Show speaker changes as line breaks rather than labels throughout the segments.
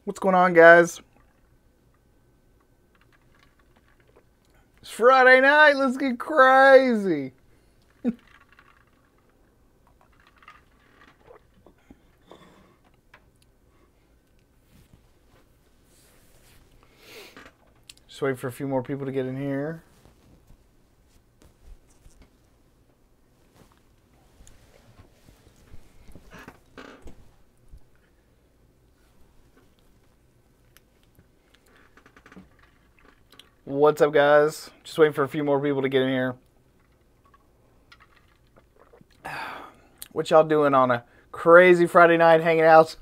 What's going on, guys? It's Friday night. Let's get crazy. Just wait for a few more people to get in here. What's up, guys? Just waiting for a few more people to get in here. What y'all doing on a crazy Friday night hanging out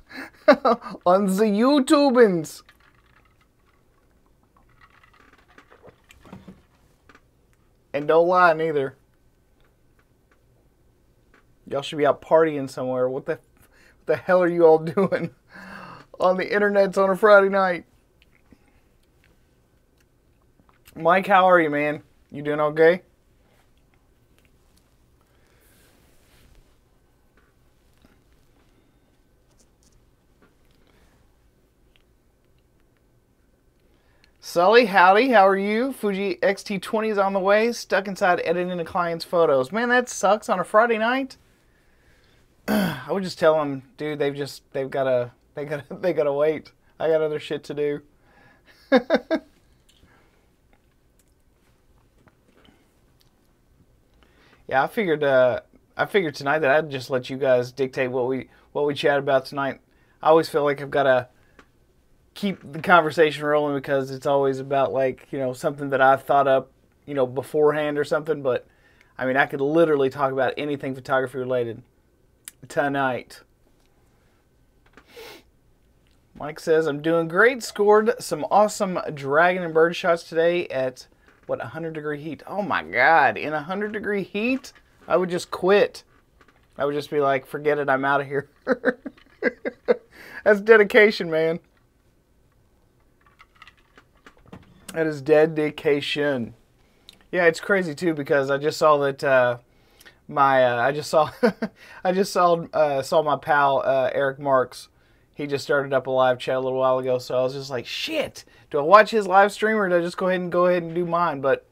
on the YouTubins? And don't lie neither. Y'all should be out partying somewhere. What the hell are you all doing on the internets on a Friday night? Mike, how are you, man? You doing okay? Sully, howdy, how are you? Fuji X-T3 is on the way, stuck inside editing a client's photos. Man, that sucks on a Friday night. I would just tell them, dude, they gotta wait. I got other shit to do. Yeah, I figured tonight that I'd just let you guys dictate what we chat about tonight. I always feel like I've got to keep the conversation rolling because it's always about, like, you know, something that I've thought up, you know, beforehand or something. But I mean, I could literally talk about anything photography related tonight. Mike says, I'm doing great. Scored some awesome dragon and bird shots today at, what, 100-degree heat. Oh my God, in 100-degree heat? I would just quit. I would just be like, forget it, I'm out of here. That's dedication, man. That is dedication. Yeah, it's crazy too because I just saw that I just saw my pal Eric Marks. He just started up a live chat a little while ago, so I was just like, shit, do I watch his live stream or do I just go ahead and do mine? But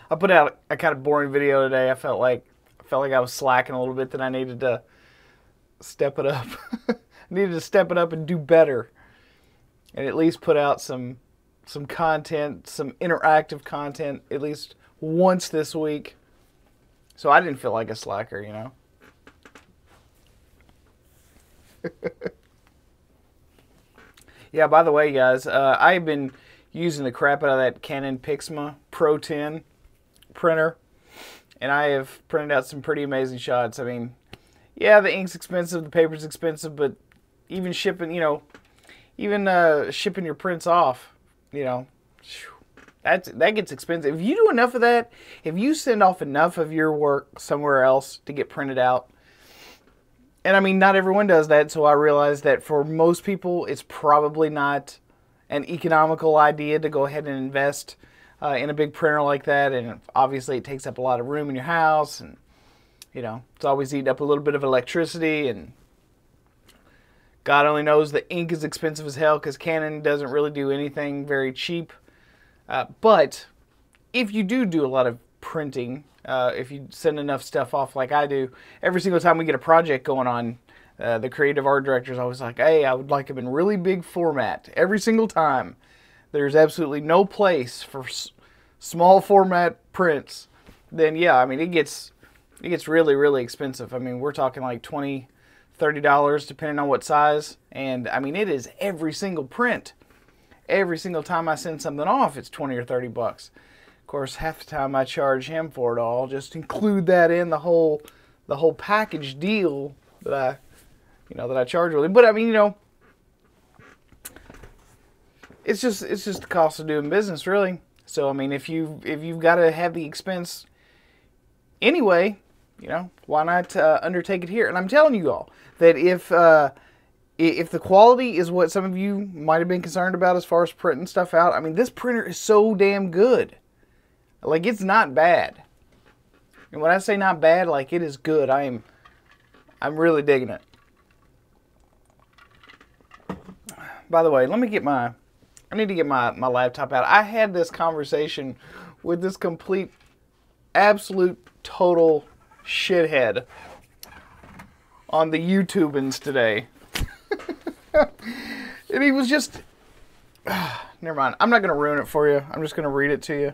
I put out a kind of boring video today. I felt like I was slacking a little bit, that I needed to step it up. Needed to step it up and do better. And at least put out some content, some interactive content at least once this week. So I didn't feel like a slacker, you know. Yeah, by the way, guys, I've been using the crap out of that Canon Pixma Pro 10 printer, and I have printed out some pretty amazing shots. I mean, yeah, the ink's expensive, the paper's expensive, but even shipping, you know, shipping your prints off, you know, that gets expensive. If you do enough of that, if you send off enough of your work somewhere else to get printed out, and I mean, not everyone does that, so I realize that for most people, it's probably not an economical idea to go ahead and invest in a big printer like that. And obviously, it takes up a lot of room in your house, and you know, it's always eating up a little bit of electricity, and God only knows the ink is expensive as hell because Canon doesn't really do anything very cheap. But if you do a lot of printing, if you send enough stuff off like I do, every single time we get a project going on, the creative art director is always like, hey, I would like them in really big format. Every single time. There's absolutely no place for small format prints. Then yeah, I mean, it gets really, really expensive. I mean, we're talking like $20, $30 depending on what size. And I mean, it is every single print. Every single time I send something off, it's 20 or 30 bucks. Of course, half the time I charge him for it all. Just include that in the whole package deal that I charge with him. But I mean, you know, it's just the cost of doing business, really. So I mean, if you've got to have the expense anyway, you know, why not undertake it here? And I'm telling you all that if the quality is what some of you might have been concerned about as far as printing stuff out, I mean, this printer is so damn good. Like, it's not bad. And when I say not bad, like, it is good. I'm really digging it. By the way, I need to get my laptop out. I had this conversation with this complete, absolute, total shithead on the YouTubans today. And he was just... never mind. I'm not going to ruin it for you. I'm just going to read it to you.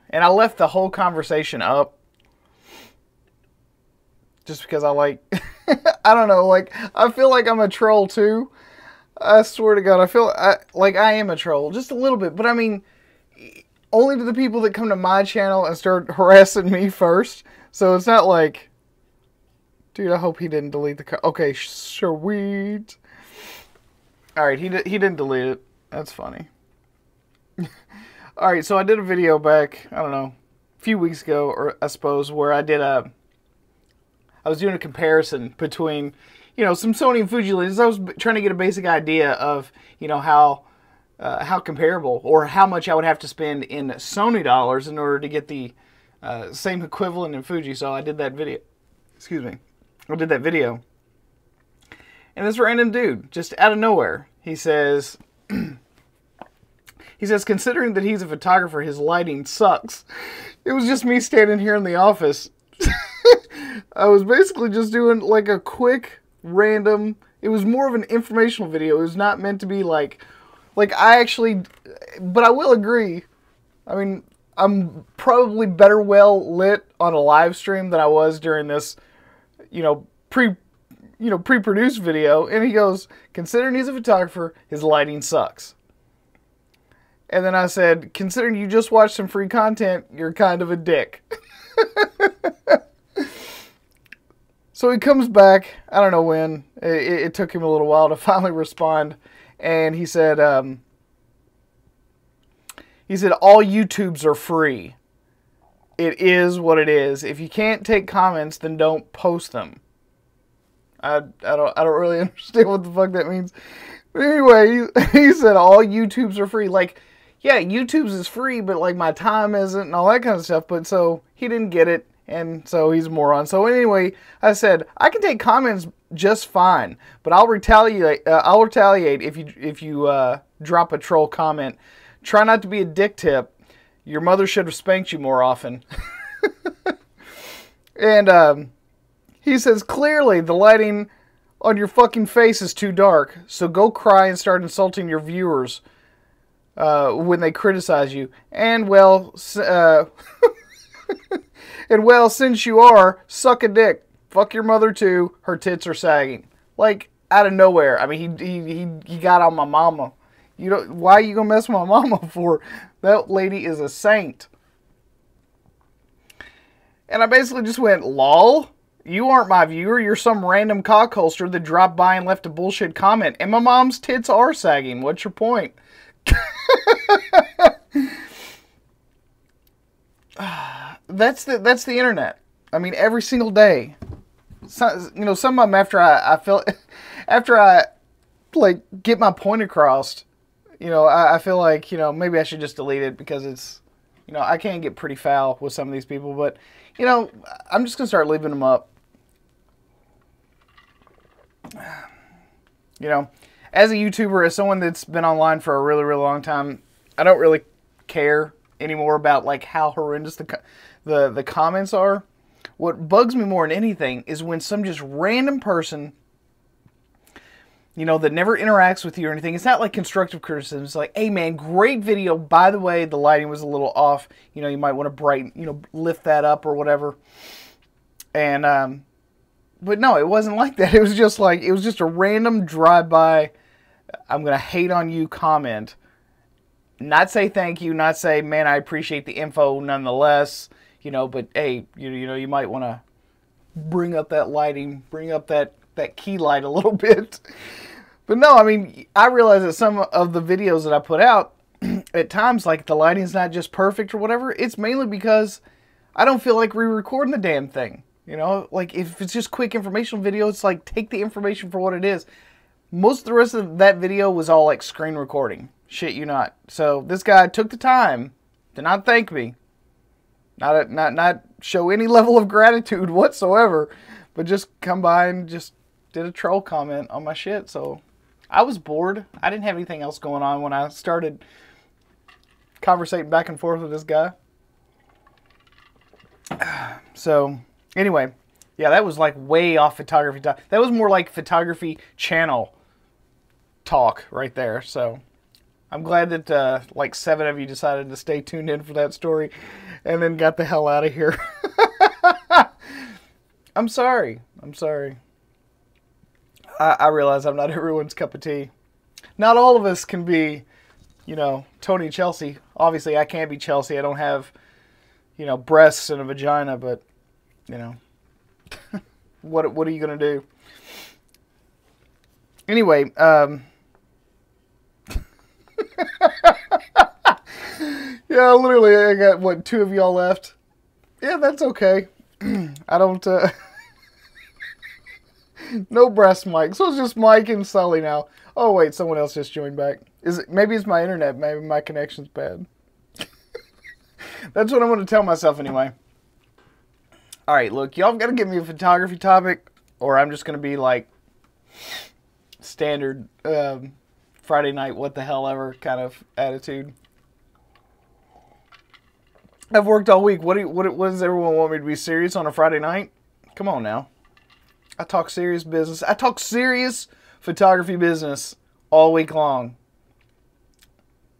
And I left the whole conversation up. Just because I like... I don't know, like, I feel like I'm a troll too. I swear to God, I feel like I am a troll. Just a little bit. But I mean, only to the people that come to my channel and start harassing me first. So it's not like... Dude, I hope he didn't delete the... Okay, sweet. Alright, he didn't delete it. That's funny. Alright, so I did a video back, I don't know, a few weeks ago, or I suppose, where I was doing a comparison between, you know, some Sony and Fuji lenses. I was trying to get a basic idea of, you know, how comparable, or how much I would have to spend in Sony dollars in order to get the same equivalent in Fuji. So I did that video. Excuse me. I did that video. And this random dude, just out of nowhere, he says, considering that he's a photographer, his lighting sucks. It was just me standing here in the office. I was basically just doing like a quick, random, it was more of an informational video. It was not meant to be like I actually, but I will agree. I mean, I'm probably better well lit on a live stream than I was during this, pre-produced video. And he goes, considering he's a photographer, his lighting sucks. And then I said, considering you just watched some free content, you're kind of a dick. So he comes back, I don't know when, it took him a little while to finally respond, and he said, all YouTubes are free. It is what it is. If you can't take comments, then don't post them. I don't really understand what the fuck that means. But anyway, he said all YouTubes are free. Like, yeah, YouTube's is free, but like my time isn't and all that kind of stuff. But so he didn't get it. And so he's a moron. So anyway, I said, I can take comments just fine, but I'll retaliate. I'll retaliate if you drop a troll comment. Try not to be a dick tip. Your mother should have spanked you more often. And he says, clearly the lighting on your fucking face is too dark. So go cry and start insulting your viewers when they criticize you. And well... And well, since you are, suck a dick. Fuck your mother too. Her tits are sagging. Like, out of nowhere. I mean, he got on my mama. You know, why are you gonna mess with my mama for? That lady is a saint. And I basically just went, lol. You aren't my viewer. You're some random cockholster that dropped by and left a bullshit comment. And my mom's tits are sagging. What's your point? That's the internet. I mean, every single day. So, you know, some of them after I like get my point across, you know, I feel like, you know, maybe I should just delete it because it's, you know, I can get pretty foul with some of these people, but, you know, I'm just gonna start leaving them up. You know, as a YouTuber, as someone that's been online for a really, really long time, I don't really care anymore about like how horrendous the comments are. What bugs me more than anything is when some just random person, you know, that never interacts with you or anything. It's not like constructive criticism. It's like, hey man, great video. By the way, the lighting was a little off. You know, you might want to brighten, you know, lift that up or whatever. And but no, it wasn't like that. It was just like, it was just a random drive-by, I'm gonna hate on you comment. Not say thank you, not say, man, I appreciate the info nonetheless, you know, but hey, you know, you might want to bring up that lighting, bring up that key light a little bit. But no, I mean, I realize that some of the videos that I put out, at times, like, the lighting's not just perfect or whatever. It's mainly because I don't feel like re-recording the damn thing. You know, like, if it's just quick informational video, it's like, take the information for what it is. Most of the rest of that video was all, like, screen recording. Shit you not. So this guy took the time to not thank me, not show any level of gratitude whatsoever, but just come by and just did a troll comment on my shit, so I was bored. I didn't have anything else going on when I started conversating back and forth with this guy. So, anyway, yeah, that was like way off photography talk. That was more like photography channel talk right there, so I'm glad that like 7 of you decided to stay tuned in for that story and then got the hell out of here. I'm sorry. I'm sorry. I realize I'm not everyone's cup of tea. Not all of us can be, you know, Tony Chelsea. Obviously, I can't be Chelsea. I don't have, you know, breasts and a vagina, but, you know, what are you going to do? Anyway, yeah, literally, I got, what, 2 of y'all left? Yeah, that's okay. I don't, no breast mic. So it's just Mike and Sully now. Oh, wait, someone else just joined back. Maybe it's my internet. Maybe my connection's bad. That's what I'm going to tell myself anyway. All right, look, y'all got to give me a photography topic, or I'm just going to be like standard Friday night, what the hell ever kind of attitude. I've worked all week. What does everyone want me to be serious on a Friday night? Come on now. I talk serious business. I talk serious photography business all week long.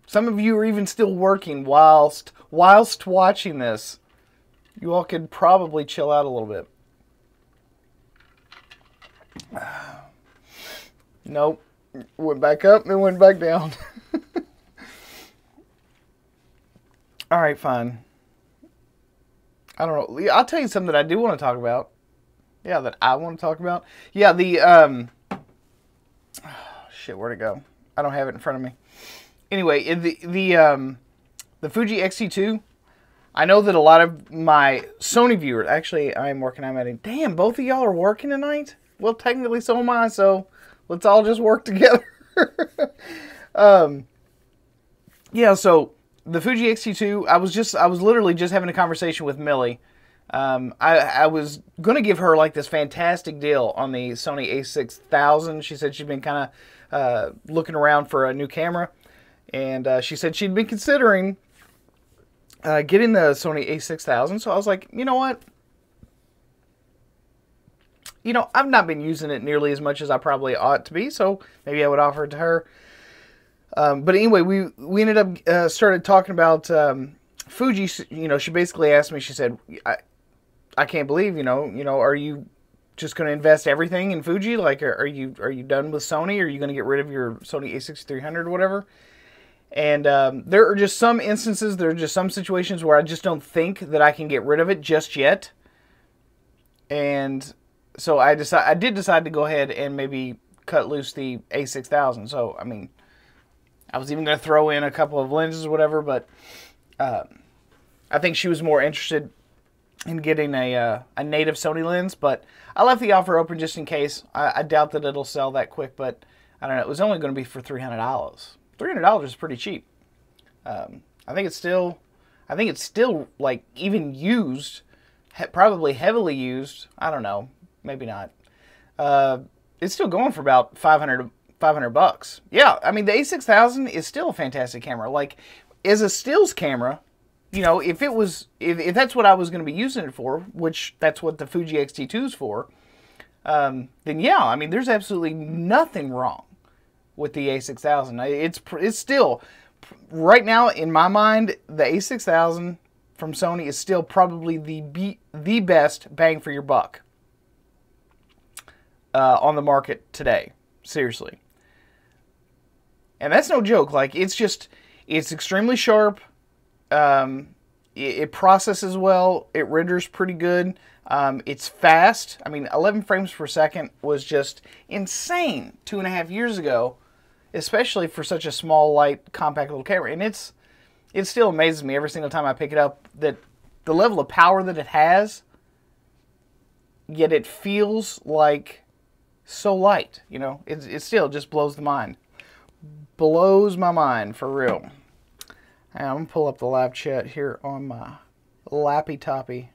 Some of you are even still working whilst watching this. You all could probably chill out a little bit. Nope. Went back up and went back down. All right, fine. I don't know. I'll tell you something that I do want to talk about. Yeah, that I want to talk about. Yeah, the oh, shit, where'd it go? I don't have it in front of me. Anyway, the Fuji X-T3. I know that a lot of my Sony viewers. Actually, I'm working. I'm at. Damn, both of y'all are working tonight. Well, technically, so am I. So let's all just work together. Yeah. So the Fuji X-T3. I was literally just having a conversation with Millie. I was going to give her like this fantastic deal on the Sony a6000. She said she'd been kind of looking around for a new camera. And she said she'd been considering getting the Sony a6000. So I was like, you know what? You know, I've not been using it nearly as much as I probably ought to be. So maybe I would offer it to her. But anyway, we ended up started talking about Fuji. You know, she basically asked me, she said, I can't believe, you know, are you just going to invest everything in Fuji? Like, are you done with Sony? Are you going to get rid of your Sony a6300 or whatever? And there are just some instances, there are just some situations where I just don't think that I can get rid of it just yet. And so I did decide to go ahead and maybe cut loose the a6000. So, I mean, I was even going to throw in a couple of lenses or whatever, but I think she was more interested in getting a native Sony lens, but I left the offer open just in case. I doubt that it'll sell that quick, but I don't know. It was only going to be for $300. $300 is pretty cheap. I think it's still like even used, probably heavily used. I don't know, maybe not. It's still going for about 500 bucks. Yeah, I mean the a6000 is still a fantastic camera. Like as a stills camera. You know, if that's what I was going to be using it for, which that's what the Fuji X-T3 is for, then yeah, I mean, there's absolutely nothing wrong with the a6000. It's still, right now, in my mind, the a6000 from Sony is still probably the best bang for your buck on the market today. Seriously. And that's no joke. Like, it's extremely sharp. It processes well. It renders pretty good. It's fast. I mean, 11 frames per second was just insane 2.5 years ago, especially for such a small, light, compact little camera. And it still amazes me every single time I pick it up that the level of power that it has, yet it feels like so light. You know, it still just blows the mind. Blows my mind, for real. I'm going to pull up the live chat here on my lappy toppy.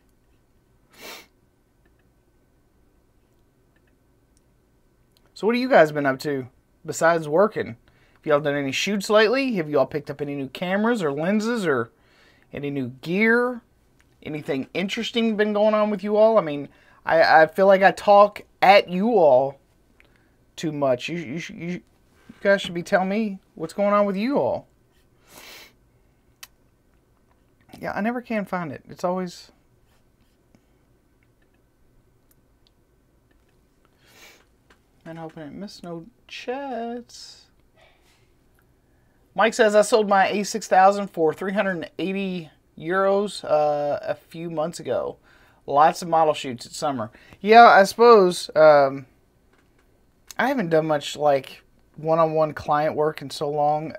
So what have you guys been up to besides working? Have y'all done any shoots lately? Have y'all picked up any new cameras or lenses or any new gear? Anything interesting been going on with you all? I mean, I feel like I talk at you all too much. You guys should be telling me what's going on with you all. Yeah, I never can find it. It's always... And hoping it missed no chats. Mike says, I sold my A6000 for 380 euros a few months ago. Lots of model shoots at summer. Yeah, I suppose. I haven't done much like one-on-one client work in so long.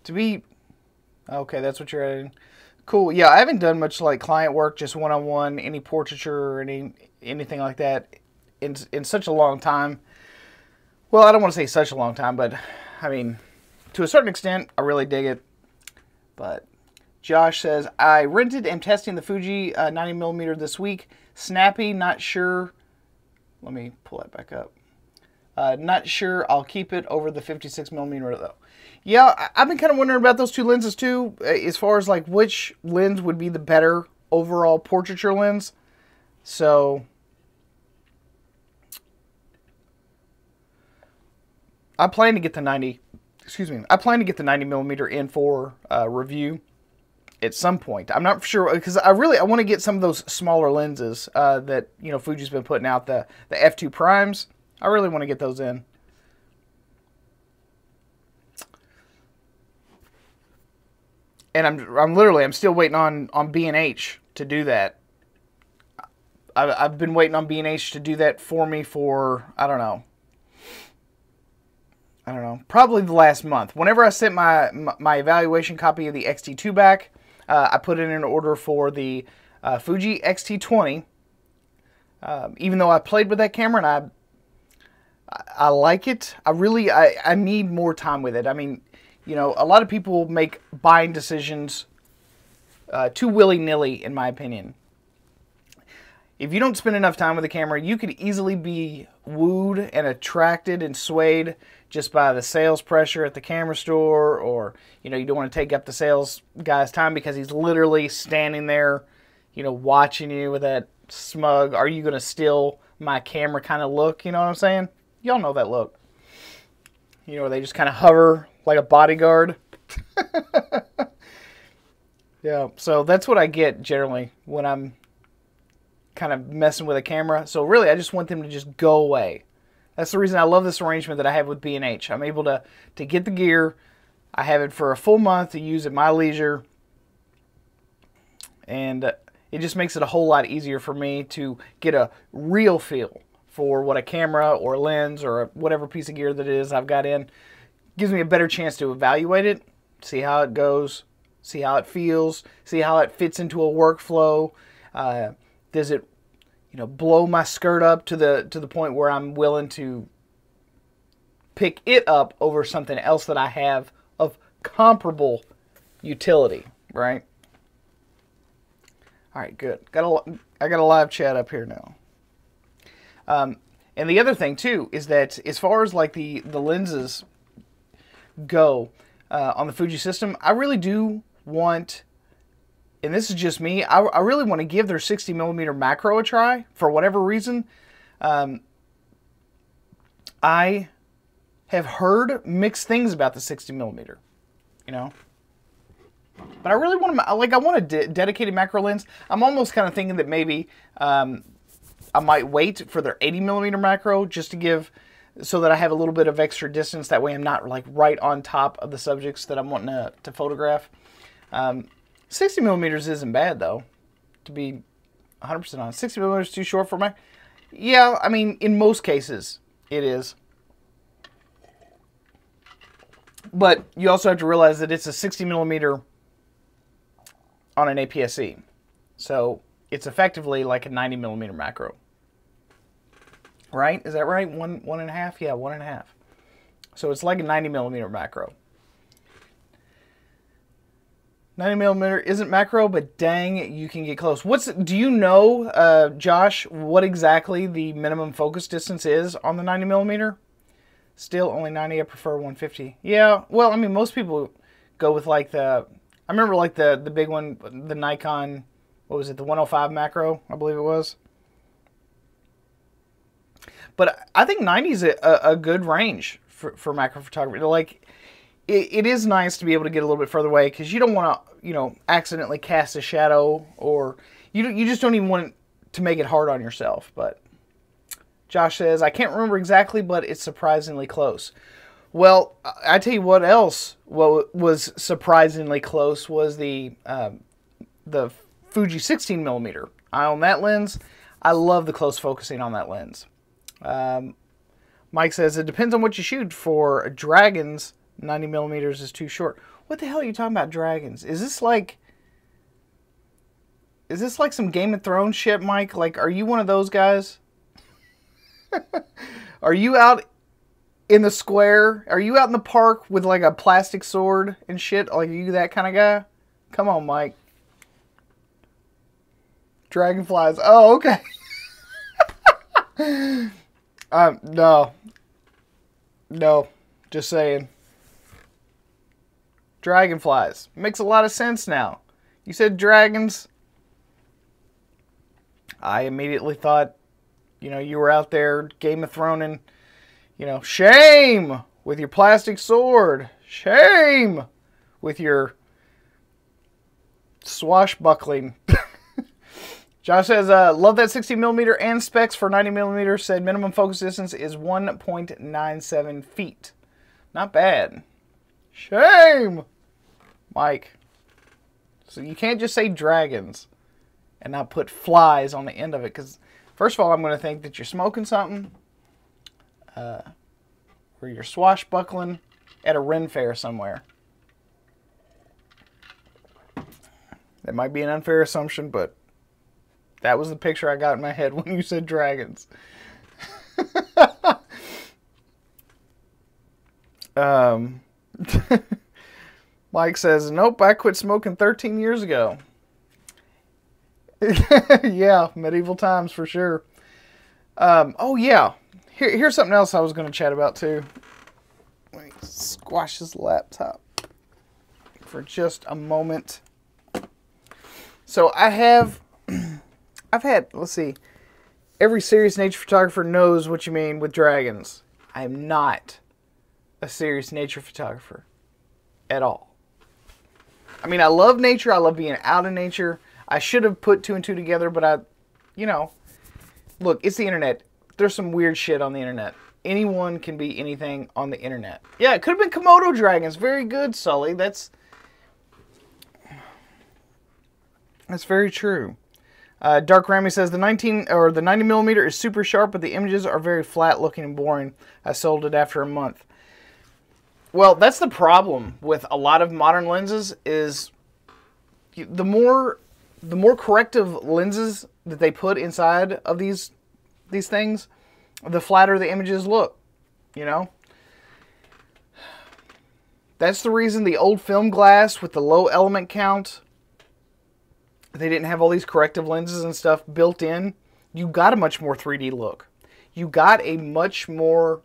To be... Okay, that's what you're editing. Cool. Yeah, I haven't done much like client work, just one-on-one, any portraiture or anything like that in such a long time. Well, I don't want to say such a long time, but I mean, to a certain extent, I really dig it. But Josh says, I rented and testing the Fuji 90mm this week. Snappy, not sure. Let me pull that back up. Not sure I'll keep it over the 56mm though. Yeah, I've been kind of wondering about those two lenses too, as far as like which lens would be the better overall portraiture lens. So I plan to get the 90mm in for review at some point. I'm not sure, because I want to get some of those smaller lenses that, you know, Fuji's been putting out, the f2 primes. I really want to get those in. And I'm still waiting on B&H to do that. I've been waiting on B&H to do that for me for, I don't know, probably the last month. Whenever I sent my evaluation copy of the X-T2 back, I put in an order for the Fuji X-T3. Even though I played with that camera and I like it, I need more time with it. I mean, you know, a lot of people make buying decisions too willy-nilly, in my opinion. If you don't spend enough time with the camera, you could easily be wooed and attracted and swayed just by the sales pressure at the camera store, or, you know, you don't want to take up the sales guy's time because he's literally standing there, you know, watching you with that smug, are you going to steal my camera kind of look, you know what I'm saying? Y'all know that look. You know, where they just kind of hover like a bodyguard. Yeah, so that's what I get generally when I'm kind of messing with a camera. So really, I just want them to just go away. That's the reason I love this arrangement that I have with B&H. I'm able to get the gear. I have it for a full month to use at my leisure. And it just makes it a whole lot easier for me to get a real feel for what a camera or lens or whatever piece of gear that it is I've got in. Gives me a better chance to evaluate it, see how it goes, see how it feels, see how it fits into a workflow. Does it, you know, blow my skirt up to the point where I'm willing to pick it up over something else that I have of comparable utility, right? All right, good. I got a live chat up here now. And the other thing too is that as far as like the lenses go on the Fuji system, I really do want, and this is just me, I really want to give their 60mm macro a try for whatever reason. I have heard mixed things about the 60mm, you know, but I really want to, like, I want a dedicated macro lens. I'm almost kind of thinking that maybe I might wait for their 80mm macro just to give, so that I have a little bit of extra distance. That way I'm not like right on top of the subjects that I'm wanting to photograph. 60mm isn't bad though, to be 100% honest. 60mm is too short for my, yeah, I mean, in most cases it is. But you also have to realize that it's a 60mm on an APS-C. So it's effectively like a 90mm macro. Right? Is that right? One and a half? Yeah, 1.5. So it's like a 90mm macro. 90mm isn't macro, but dang, you can get close. Do you know, Josh, what exactly the minimum focus distance is on the 90mm? Still only 90. I prefer 150. Yeah, well, I mean, most people go with like the, I remember like the big one, the Nikon, what was it, the 105 macro, I believe it was. But I think 90 is a good range for macro photography. Like, it is nice to be able to get a little bit further away because you don't want to, you know, accidentally cast a shadow, or you just don't even want to make it hard on yourself. But Josh says, I can't remember exactly, but it's surprisingly close. Well, I tell you what else was surprisingly close was the Fuji 16mm. I own that lens. I love the close focusing on that lens. Mike says, it depends on what you shoot. For dragons, 90mm is too short. What the hell are you talking about, dragons? Is this like some Game of Thrones shit, Mike? Like, are you one of those guys? Are you out in the square? Are you out in the park with like a plastic sword and shit? Like, are you that kind of guy? Come on, Mike. Dragonflies. Oh, okay. No, just saying. Dragonflies. Makes a lot of sense now. You said dragons. I immediately thought, you know, you were out there Game of Thrones and, you know, shame with your plastic sword. Shame with your swashbuckling. Josh says, love that 60mm and specs for 90mm. Said minimum focus distance is 1.97 feet. Not bad. Shame, Mike. So you can't just say dragons and not put flies on the end of it, because first of all, I'm going to think that you're smoking something, or you're swashbuckling at a Ren fair somewhere. That might be an unfair assumption, but that was the picture I got in my head when you said dragons. Mike says, nope, I quit smoking 13 years ago. Yeah, medieval times for sure. Oh, yeah. Here's something else I was going to chat about, too. Let me squash this laptop for just a moment. So I've had, let's see, every serious nature photographer knows what you mean with dragons. I am not a serious nature photographer at all. I mean, I love nature. I love being out in nature. I should have put two and two together, but you know, look, it's the internet. There's some weird shit on the internet. Anyone can be anything on the internet. Yeah, it could have been Komodo dragons. Very good, Sully. That's very true. Dark Ramy says the 90mm is super sharp, but the images are very flat looking and boring. I sold it after a month. Well, that's the problem with a lot of modern lenses is the more corrective lenses that they put inside of these things, the flatter the images look, you know? That's the reason the old film glass with the low element count, they didn't have all these corrective lenses and stuff built in. You got a much more 3D look. You got a much more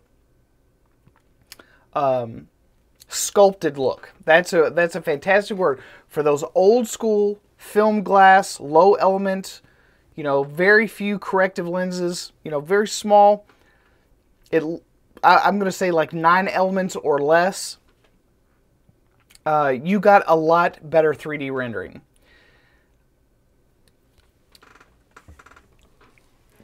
sculpted look. That's a fantastic word for those old school film glass, low element, you know, very few corrective lenses, you know, very small. I'm going to say like 9 elements or less. You got a lot better 3D rendering.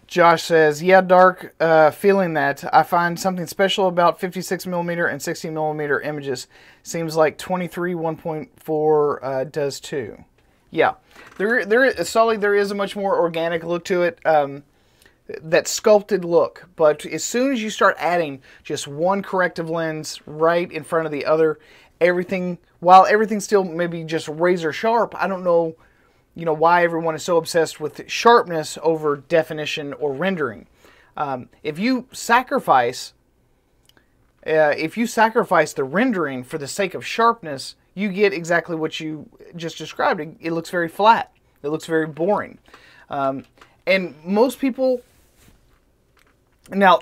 Josh says, yeah, Dark, feeling that. I find something special about 56mm and 60mm images. Seems like 23 1.4 does too. Yeah, Sully, there is a much more organic look to it, that sculpted look. But as soon as you start adding just one corrective lens right in front of the other, while everything's still maybe just razor sharp, I don't know, you know, why everyone is so obsessed with sharpness over definition or rendering. If you sacrifice the rendering for the sake of sharpness, you get exactly what you just described. It looks very flat. It looks very boring. And most people, now,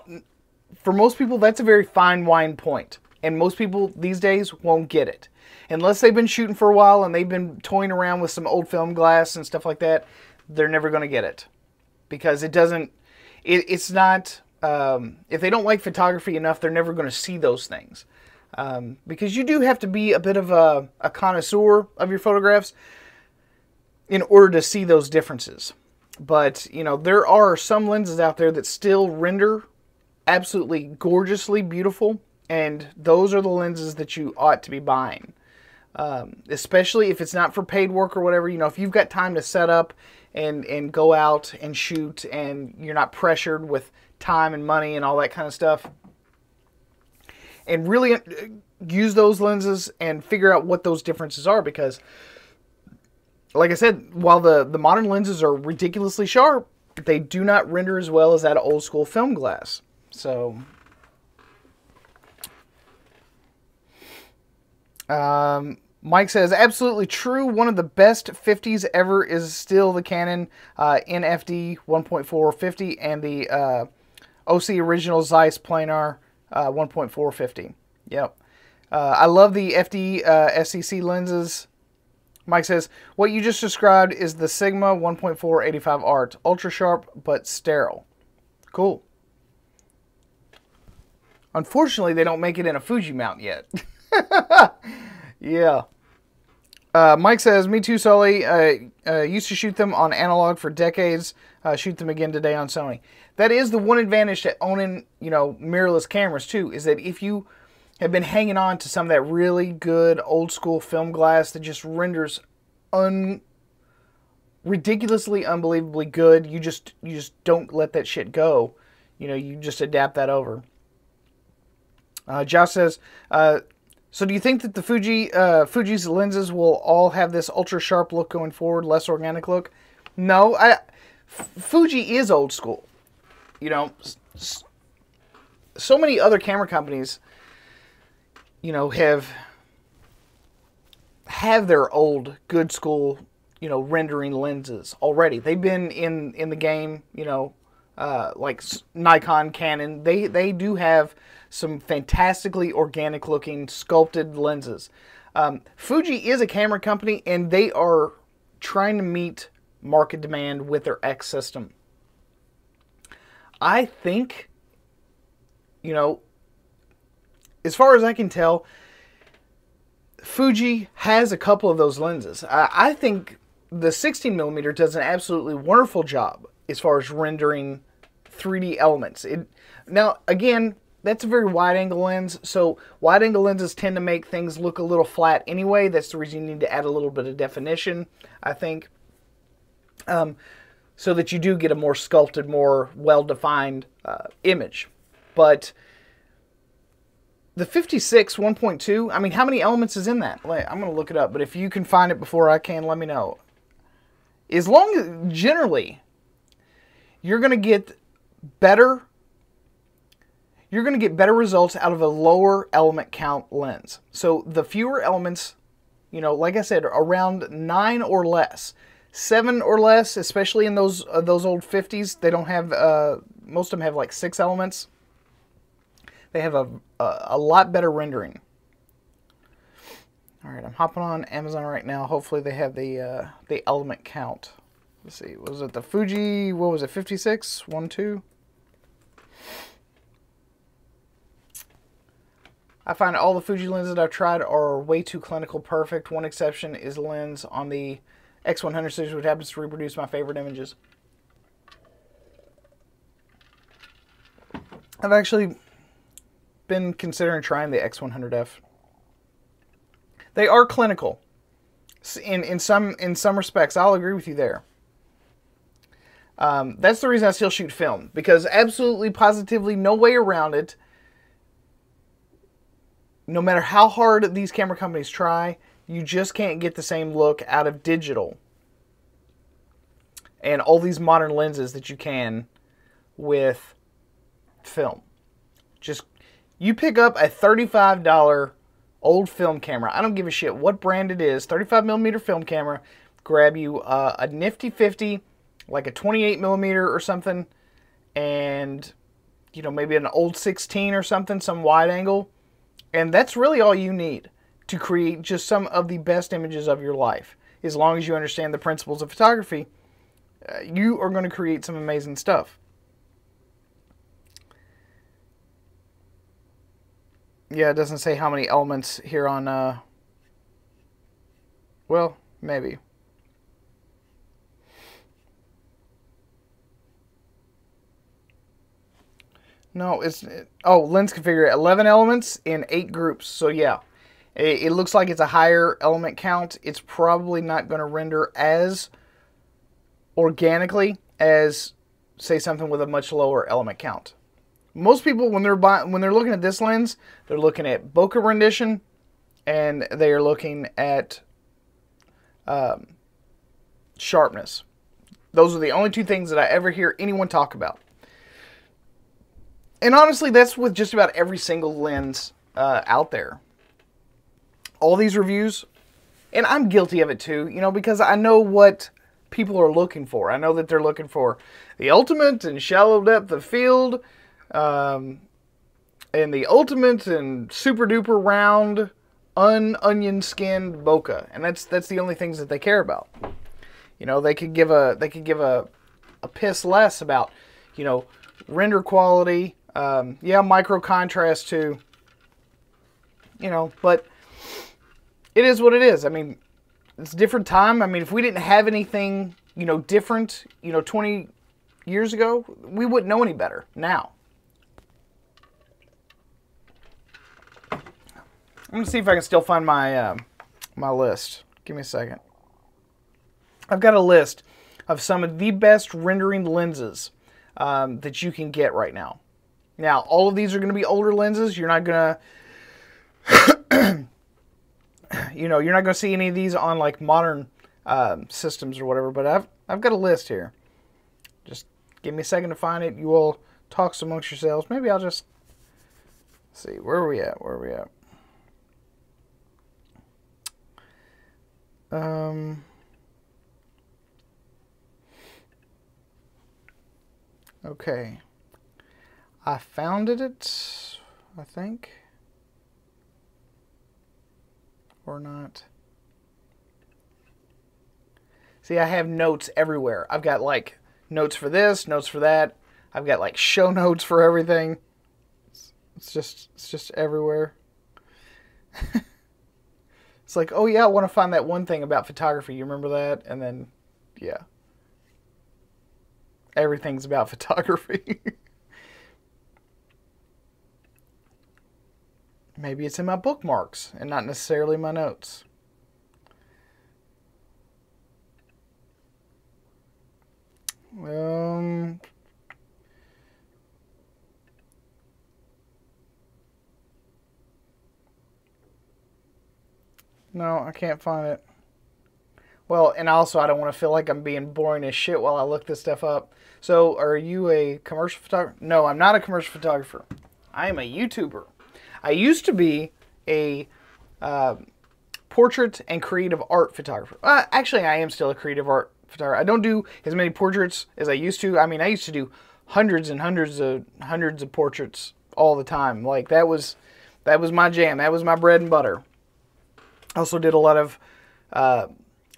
for most people, that's a very fine wine point. And most people these days won't get it. Unless they've been shooting for a while and they've been toying around with some old film glass and stuff like that, they're never going to get it. Because it doesn't, it's not, if they don't like photography enough, they're never going to see those things. Because you do have to be a bit of a connoisseur of your photographs in order to see those differences. But, you know, there are some lenses out there that still render absolutely gorgeously beautiful, and those are the lenses that you ought to be buying. Especially if it's not for paid work or whatever. You know, if you've got time to set up and go out and shoot, and you're not pressured with time and money and all that kind of stuff, and really use those lenses and figure out what those differences are. Because, like I said, while the modern lenses are ridiculously sharp, they do not render as well as that old school film glass. So, Mike says, absolutely true. One of the best 50s ever is still the Canon NFD 1.450 and the OC Original Zeiss Planar 1.450. Yep. I love the FD SCC lenses. Mike says, what you just described is the Sigma 1.4 85 Art. Ultra sharp, but sterile. Cool. Unfortunately, they don't make it in a Fuji mount yet. Yeah. Mike says, me too, Sully. Used to shoot them on analog for decades. Shoot them again today on Sony. That is the one advantage to owning, you know, mirrorless cameras too, is that if you have been hanging on to some of that really good old school film glass that just renders ridiculously, unbelievably good, you just don't let that shit go. You know, you just adapt that over. Josh says, so do you think that the Fuji's lenses will all have this ultra sharp look going forward, less organic look? No, Fuji is old school. You know, so many other camera companies, you know, have their old good school, you know, rendering lenses already. They've been in the game, you know, like Nikon, Canon. They do have some fantastically organic looking sculpted lenses. Fuji is a camera company, and they are trying to meet market demand with their X system. I think, you know, as far as I can tell, Fuji has a couple of those lenses. I think the 16mm does an absolutely wonderful job as far as rendering 3D elements. Now, again, that's a very wide-angle lens, so wide-angle lenses tend to make things look a little flat anyway. That's the reason you need to add a little bit of definition, I think, so that you do get a more sculpted, more well-defined image. But the 56 1.2, I mean, how many elements is in that? I'm going to look it up, but if you can find it before I can, let me know. As long as, generally, you're going to get better results out of a lower element count lens. So the fewer elements, you know, like I said, around 9 or less. 7 or less, especially in those old 50s, they don't have, most of them have like 6 elements. They have a lot better rendering. All right, I'm hopping on Amazon right now. Hopefully they have the element count. Let's see, was it the Fuji, what was it, 56, 1.2? I find all the Fuji lenses that I've tried are way too clinical perfect. One exception is a lens on the X100 series, which happens to reproduce my favorite images. I've actually been considering trying the X100F. They are clinical in some respects. I'll agree with you there. That's the reason I still shoot film, because absolutely positively no way around it. No matter how hard these camera companies try, you just can't get the same look out of digital and all these modern lenses that you can with film. Just, you pick up a $35 old film camera. I don't give a shit what brand it is. 35mm film camera. Grab you a nifty 50, like a 28mm or something, and you know, maybe an old 16 or something, some wide angle. And that's really all you need to create just some of the best images of your life. As long as you understand the principles of photography, you are going to create some amazing stuff. Yeah, it doesn't say how many elements here on, well, maybe. No, oh, lens configure 11 elements in 8 groups. So yeah, it looks like it's a higher element count. It's probably not going to render as organically as, say, something with a much lower element count. Most people, when they're looking at this lens, they're looking at bokeh rendition, and they are looking at sharpness. Those are the only 2 things that I ever hear anyone talk about. And honestly, that's with just about every single lens out there. All these reviews, and I'm guilty of it too, you know, because I know what people are looking for. I know that they're looking for the ultimate and shallow depth of field, and the ultimate and super duper round, onion skinned bokeh, and that's the only things that they care about. You know, they could give a piss less about, you know, render quality. Yeah, micro contrast too. You know, but it is what it is. I mean, it's a different time. I mean, if we didn't have anything, you know, different, you know, 20 years ago, we wouldn't know any better now. I'm gonna see if I can still find my my list. Give me a second. I've got a list of some of the best rendering lenses that you can get right now. Now, all of these are going to be older lenses. You're not going to, you know, you're not going to see any of these on like modern systems or whatever. But I've got a list here. Just give me a second to find it. You all talk amongst yourselves. Maybe I'll just see. Where are we at? Where are we at? Okay. I found it, I think. Or not. See, I have notes everywhere. I've got like notes for this, notes for that. I've got like show notes for everything. It's just everywhere. It's like, oh yeah, I want to find that one thing about photography. You remember that? And then, yeah. Everything's about photography. Maybe it's in my bookmarks and not necessarily my notes. No, I can't find it. Well, and also I don't want to feel like I'm being boring as shit while I look this stuff up. So, are you a commercial photographer? No, I'm not a commercial photographer. I am a YouTuber. I used to be a portrait and creative art photographer. Actually, I am still a creative art photographer. I don't do as many portraits as I used to. I mean, I used to do hundreds and hundreds of portraits all the time. Like that was my jam. That was my bread and butter. I also did a lot of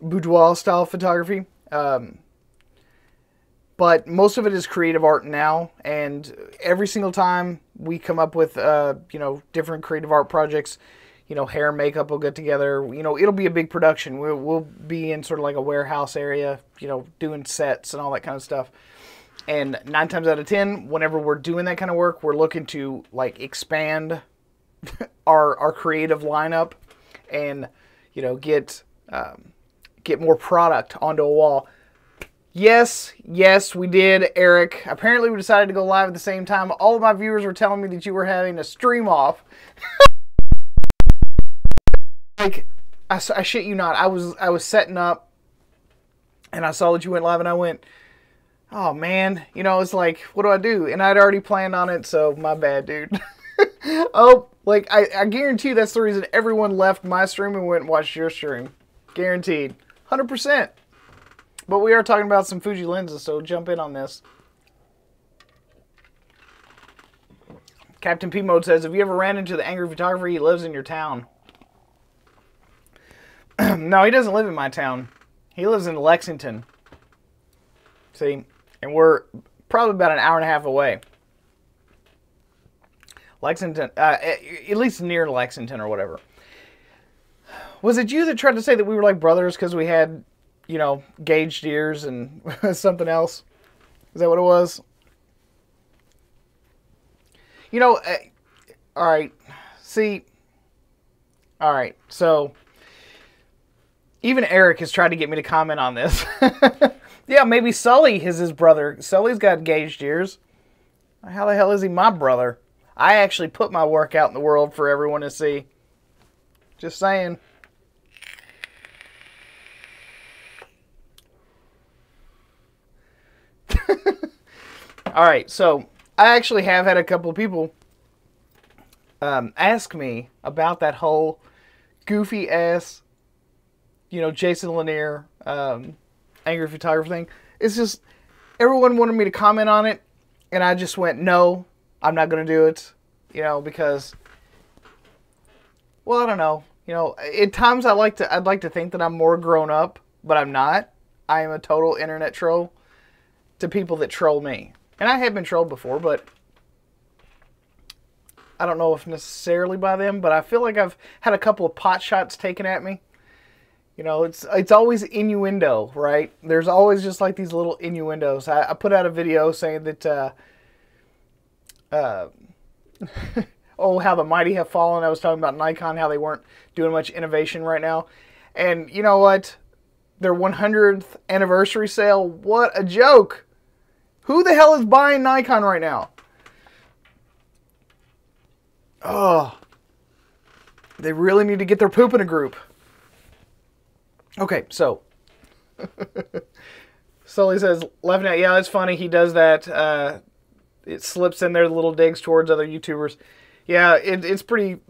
boudoir style photography. But most of it is creative art now, and every single time we come up with, you know, different creative art projects, you know, hair and makeup will get together, you know, it'll be a big production. We'll be in sort of like a warehouse area, you know, doing sets and all that kind of stuff. And 9 times out of 10, whenever we're doing that kind of work, we're looking to, like, expand our creative lineup and, you know, get more product onto a wall. Yes, we did, Eric. Apparently we decided to go live at the same time. All of my viewers were telling me that you were having a stream off. Like, I shit you not. I was setting up, and I saw that you went live, and I went, oh, man. You know, it's like, what do I do? And I'd already planned on it, so my bad, dude. Oh, like, I guarantee you that's the reason everyone left my stream and went and watched your stream. Guaranteed. 100%. But we are talking about some Fuji lenses, so jump in on this. Captain P Mode says, have you ever ran into the angry photographer? He lives in your town. No, he doesn't live in my town. He lives in Lexington. See? And we're probably about an hour and a half away. Lexington, at least near Lexington or whatever. Was it you that tried to say that we were like brothers because we had, you know, gauged ears and something else? Is that what it was? You know, all right. See, all right. So, even Eric has tried to get me to comment on this. Yeah, maybe Sully is his brother. Sully's got gauged ears. How the hell is he my brother? I actually put my work out in the world for everyone to see. Just saying. All right, so I actually have had a couple of people ask me about that whole goofy ass, you know, Jason Lanier angry photographer thing. It's just everyone wanted me to comment on it, and I just went, no, I'm not going to do it, you know, because, well, I don't know, you know, at times I'd like to think that I'm more grown up, but I'm not. I am a total internet troll to people that troll me. And I have been trolled before, but I don't know if necessarily by them, but I feel like I've had a couple of pot shots taken at me. You know, it's always innuendo, right? There's always just like these little innuendos. I put out a video saying that, oh, how the mighty have fallen. I was talking about Nikon, how they weren't doing much innovation right now. And you know what? Their 100th anniversary sale, what a joke. Who the hell is buying Nikon right now? Oh, they really need to get their poop in a group. Okay, so Sully says, laughing at, yeah, it's funny. He does that. It slips in there, the little digs towards other YouTubers. Yeah, it's pretty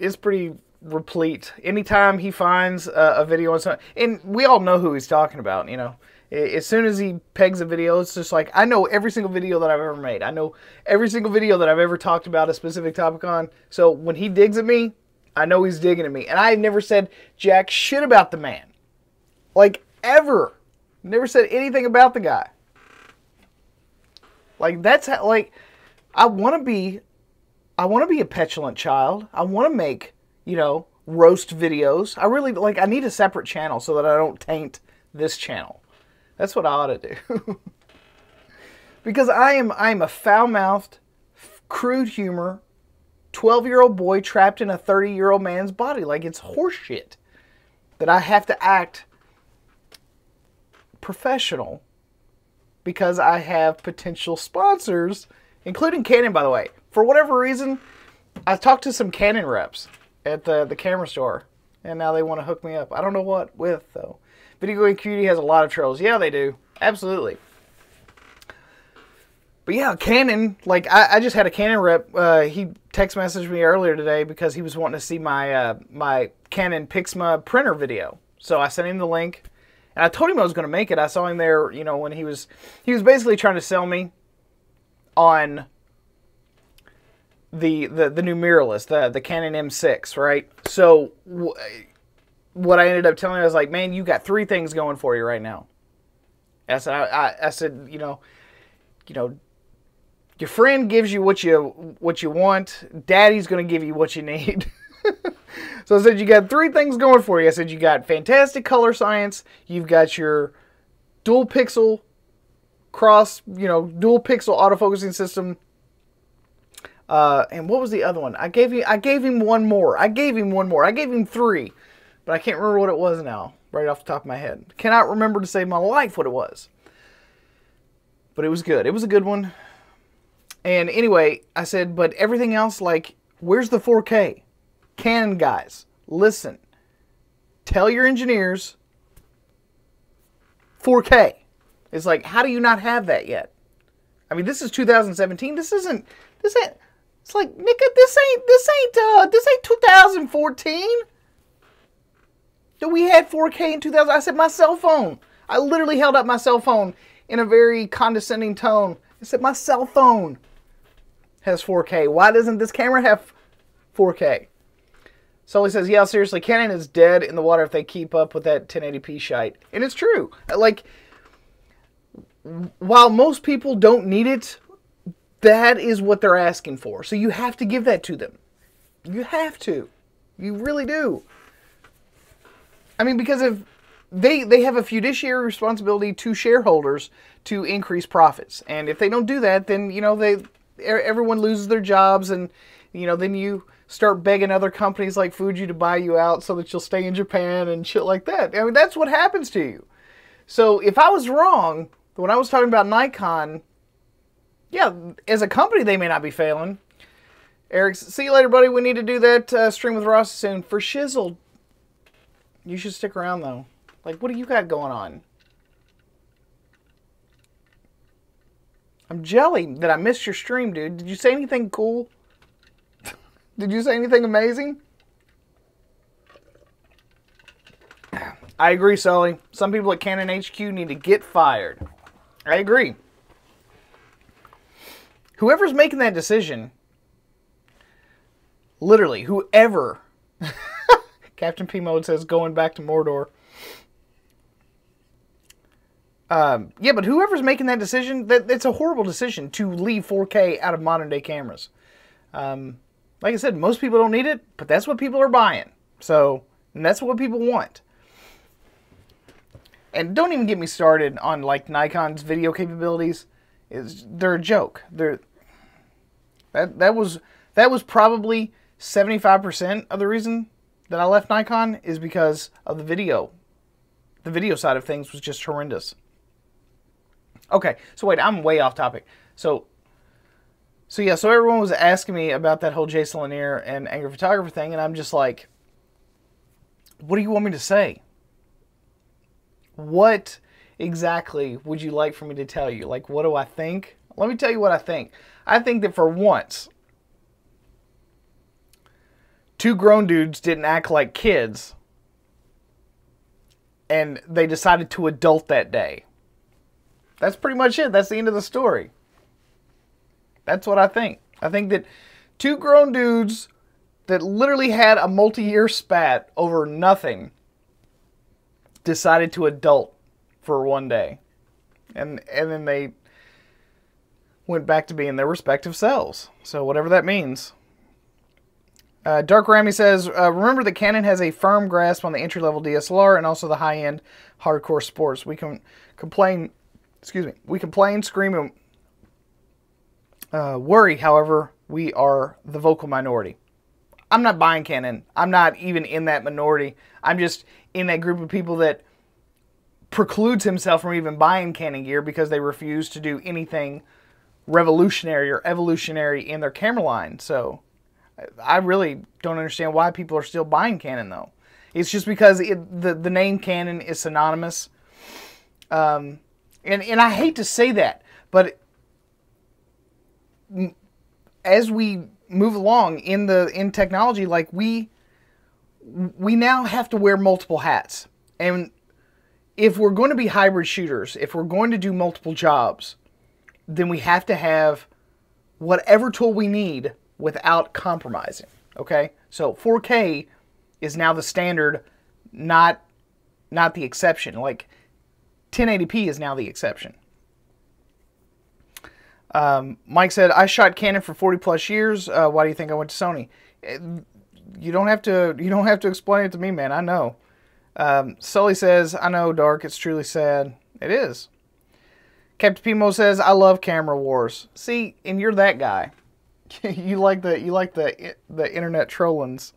replete. Anytime he finds a video on something, and we all know who he's talking about, you know. As soon as he pegs a video, it's just like, I know every single video that I've ever made. I know every single video that I've ever talked about a specific topic on. So when he digs at me, I know he's digging at me. And I've never said jack shit about the man. Like, ever. Never said anything about the guy. Like, that's how, like, I want to be a petulant child. I want to make, you know, roast videos. I really, like, I need a separate channel so that I don't taint this channel. That's what I ought to do. Because I am a foul-mouthed, crude humor, 12-year-old boy trapped in a 30-year-old man's body. Like, it's horseshit that I have to act professional because I have potential sponsors, including Canon, by the way. For whatever reason, I talked to some Canon reps at the camera store, and now they want to hook me up. I don't know what with, though. Video Game Cutie has a lot of trolls. Yeah, they do. Absolutely. But yeah, Canon, like, I just had a Canon rep. He text messaged me earlier today because he was wanting to see my my Canon Pixma printer video. So I sent him the link, and I told him I was going to make it. I saw him there, you know, when he was basically trying to sell me on the new mirrorless, the Canon M6, right? So what I ended up telling him, I was like, man, you got 3 things going for you right now. I said, you know, your friend gives you what you want. Daddy's going to give you what you need. So I said, you got 3 things going for you. I said, you got fantastic color science. You've got your dual pixel dual pixel autofocusing system. And what was the other one? I gave him one more. I gave him 3. But I can't remember what it was now, right off the top of my head. Cannot remember to save my life what it was. But it was good. It was a good one. And anyway, I said, but everything else, like, where's the 4K? Canon guys, listen. Tell your engineers 4K. It's like, how do you not have that yet? I mean, this is 2017. It's like, nigga, this ain't 2014. We had 4K in 2000. I said, my cell phone. I literally held up my cell phone in a very condescending tone. I said, my cell phone has 4K. Why doesn't this camera have 4K? Sully says, yeah, seriously, Canon is dead in the water if they keep up with that 1080p shite. And it's true. Like, while most people don't need it, that is what they're asking for. So you have to give that to them. You have to. You really do. I mean, because if they have a fiduciary responsibility to shareholders to increase profits. And if they don't do that, then, you know, everyone loses their jobs, and, you know, then you start begging other companies like Fuji to buy you out so that you'll stay in Japan and shit like that. I mean, that's what happens to you. So if I was wrong when I was talking about Nikon, yeah, as a company, they may not be failing. Eric, see you later, buddy. We need to do that stream with Ross soon. For shizzle, you should stick around, though. Like, what do you got going on? I'm jelly that I missed your stream, dude. Did you say anything cool? Did you say anything amazing? I agree, Sully. Some people at Canon HQ need to get fired. I agree. Whoever's making that decision, literally, whoever, Captain P Mode says going back to Mordor. Yeah, but whoever's making that decision, it's a horrible decision to leave 4K out of modern day cameras. Like I said, most people don't need it, but that's what people are buying. So, and that's what people want. And don't even get me started on like Nikon's video capabilities. They're a joke. That was probably 75% of the reason that I left Nikon is because of the video. The video side of things was just horrendous. Okay, so wait, I'm way off topic. So everyone was asking me about that whole Jason Lanier and Angry Photographer thing, and I'm just like, what do you want me to say? What exactly would you like for me to tell you? Like, what do I think? Let me tell you what I think. I think that for once, two grown dudes didn't act like kids, and they decided to adult that day. That's pretty much it. That's the end of the story. That's what I think. I think that two grown dudes that literally had a multi-year spat over nothing decided to adult for one day. And then they went back to being their respective selves. So whatever that means. Dark Rami says, remember that Canon has a firm grasp on the entry-level DSLR and also the high-end hardcore sports. We can complain, scream, and worry, however, we are the vocal minority. I'm not buying Canon. I'm not even in that minority. I'm just in that group of people that precludes himself from even buying Canon gear because they refuse to do anything revolutionary or evolutionary in their camera line. So I really don't understand why people are still buying Canon, though. It's just because the name Canon is synonymous. And I hate to say that, but as we move along in technology, like we now have to wear multiple hats. And if we're going to be hybrid shooters, if we're going to do multiple jobs, then we have to have whatever tool we need without compromising. Okay? So 4K is now the standard, not the exception. Like 1080p is now the exception. Mike said, I shot Canon for 40 plus years. Why do you think I went to Sony? You don't have to explain it to me, man. I know. Sully says, I know, Dark. It's truly sad. It is. Captain Pimo says, I love camera wars. See, and you're that guy. you like the internet trollings.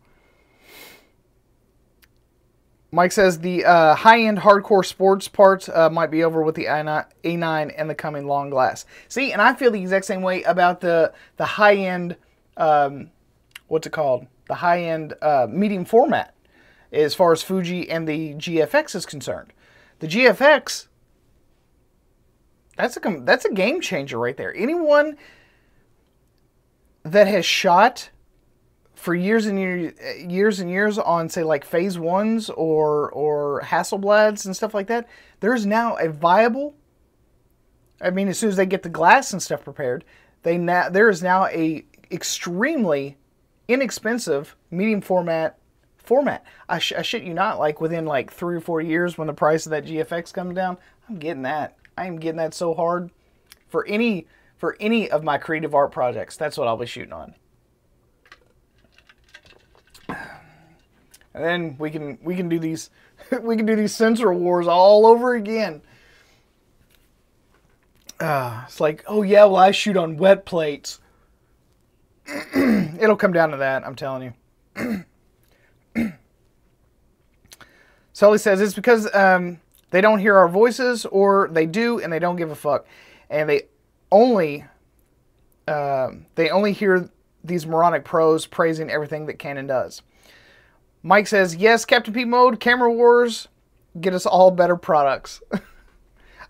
Mike says the high-end hardcore sports parts might be over with the A9 and the coming long glass. See, and I feel the exact same way about the high-end, what's it called? The high-end medium format as far as Fuji and the GFX is concerned. The GFX, that's a game changer right there. Anyone that has shot for years and years on, say, like Phase 1s or Hasselblads and stuff like that, there's now a viable, I mean, as soon as they get the glass and stuff prepared, there is now a extremely inexpensive medium format. I shit you not, like within like 3 or 4 years when the price of that GFX comes down, I'm getting that. I am getting that so hard for any of my creative art projects. That's what I'll be shooting on. And then we can do these sensor wars all over again. It's like, oh yeah, well I shoot on wet plates. It'll come down to that, I'm telling you. Sully says it's because they don't hear our voices, or they do and they don't give a fuck, and they only hear these moronic pros praising everything that Canon does. Mike says, yes, Captain P mode, camera wars, get us all better products.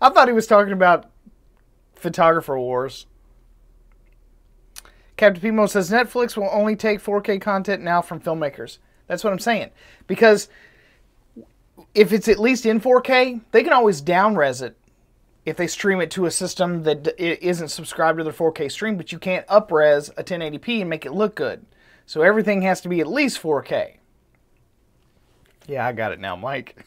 I thought he was talking about photographer wars. Captain P mode says, Netflix will only take 4K content now from filmmakers. That's what I'm saying. Because if it's at least in 4K, they can always down-res it if they stream it to a system that isn't subscribed to their 4K stream, but you can't up-res a 1080p and make it look good. So everything has to be at least 4K. Yeah, I got it now, Mike.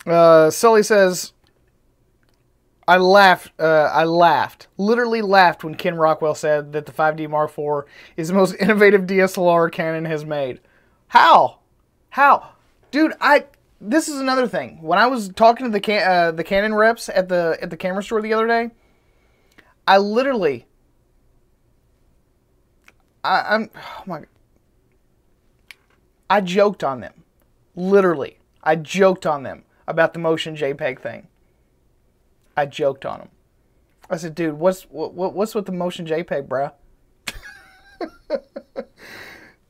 Sully says, I literally laughed when Ken Rockwell said that the 5D Mark IV is the most innovative DSLR Canon has made. How? Dude, this is another thing. When I was talking to the Canon reps at the camera store the other day, oh my God. I joked on them. Literally. I joked on them about the motion JPEG thing. I joked on them. I said, dude, what's with the motion JPEG, bruh?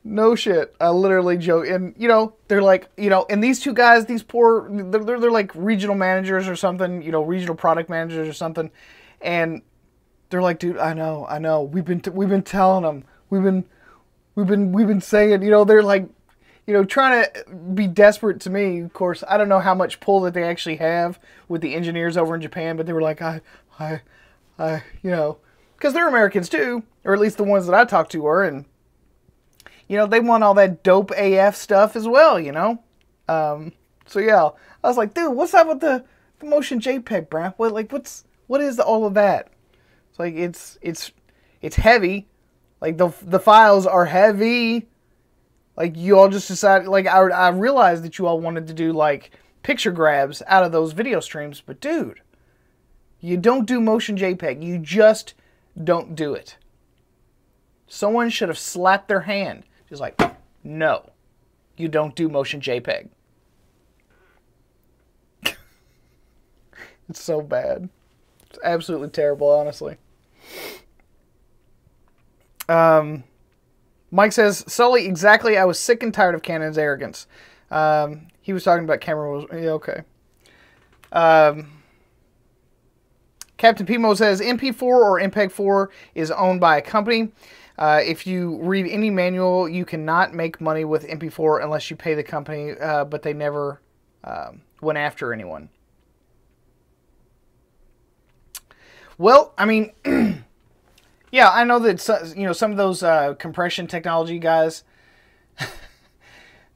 No shit. I literally joke. And, you know, they're like, you know, and these two guys, they're like regional managers or something, you know, regional product managers or something. And they're like, dude, I know. We've been telling them. We've been saying, you know, they're like, you know, trying to be desperate to me. Of course, I don't know how much pull that they actually have with the engineers over in Japan, but they were like, I you know, because they're Americans too, or at least the ones that I talked to were, and, you know, they want all that dope AF stuff as well, you know? So yeah, I was like, dude, what's up with the motion JPEG, bruh? What is all of that? It's like, it's heavy. Like, the files are heavy. Like, you all just decided, like, I realized that you all wanted to do, like, picture grabs out of those video streams, but dude, you don't do motion JPEG. You just don't do it. Someone should have slapped their hand. Just like, no, you don't do motion JPEG. It's so bad. It's absolutely terrible, honestly. Mike says, Sully, exactly, I was sick and tired of Canon's arrogance. He was talking about camera. Yeah, okay. Captain Pimo says, MP4 or MPEG-4 is owned by a company. If you read any manual, you cannot make money with MP4 unless you pay the company, but they never went after anyone. Well, I mean, yeah, I know that, you know, some of those compression technology guys,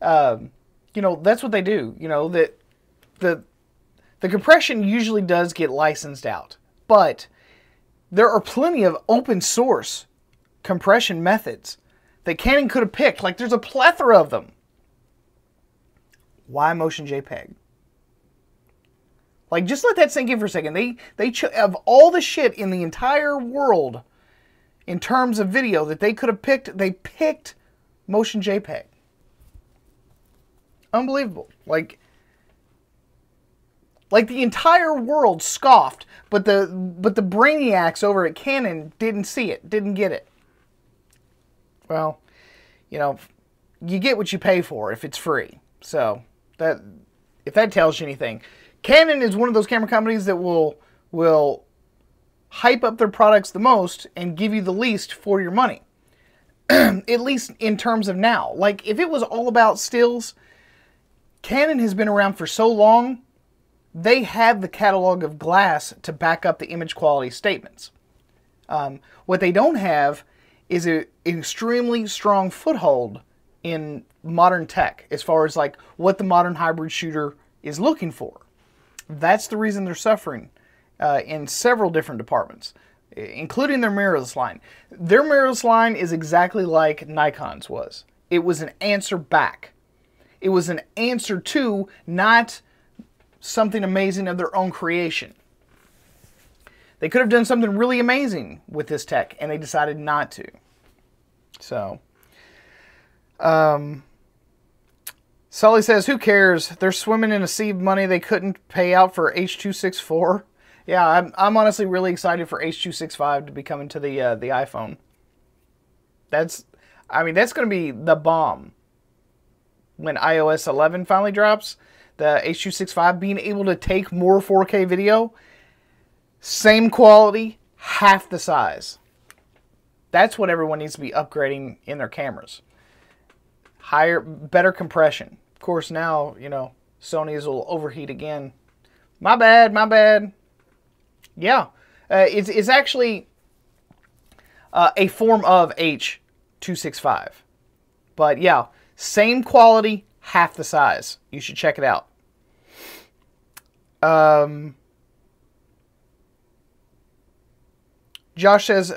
you know, that's what they do. You know, that the compression usually does get licensed out, but there are plenty of open source compression methods that Canon could have picked. Like, there's a plethora of them. Why motion JPEG? Like, just let that sink in for a second. They of all the shit in the entire world, in terms of video that they could have picked, they picked motion JPEG. Unbelievable. Like the entire world scoffed, but the brainiacs over at Canon didn't see it, didn't get it. Well, you know, you get what you pay for if it's free. So that, if that tells you anything, Canon is one of those camera companies that will hype up their products the most and give you the least for your money. At least in terms of now. Like, if it was all about stills, Canon has been around for so long they have the catalog of glass to back up the image quality statements. What they don't have is an extremely strong foothold in modern tech as far as like what the modern hybrid shooter is looking for. That's the reason they're suffering in several different departments, including their mirrorless line. Their mirrorless line is exactly like Nikon's was. It was an answer back. It was an answer to, not something amazing of their own creation. They could have done something really amazing with this tech, and they decided not to. So, Sully says, who cares? They're swimming in a sea of money they couldn't pay out for H.264. Yeah, I'm honestly really excited for H.265 to be coming to the iPhone. That's going to be the bomb. When iOS 11 finally drops, the H.265 being able to take more 4K video, same quality, half the size. That's what everyone needs to be upgrading in their cameras. Better compression. Of course, now, you know, Sony's will overheat again. My bad. Yeah, it's actually a form of H.265. But yeah, same quality, half the size. You should check it out. Josh says,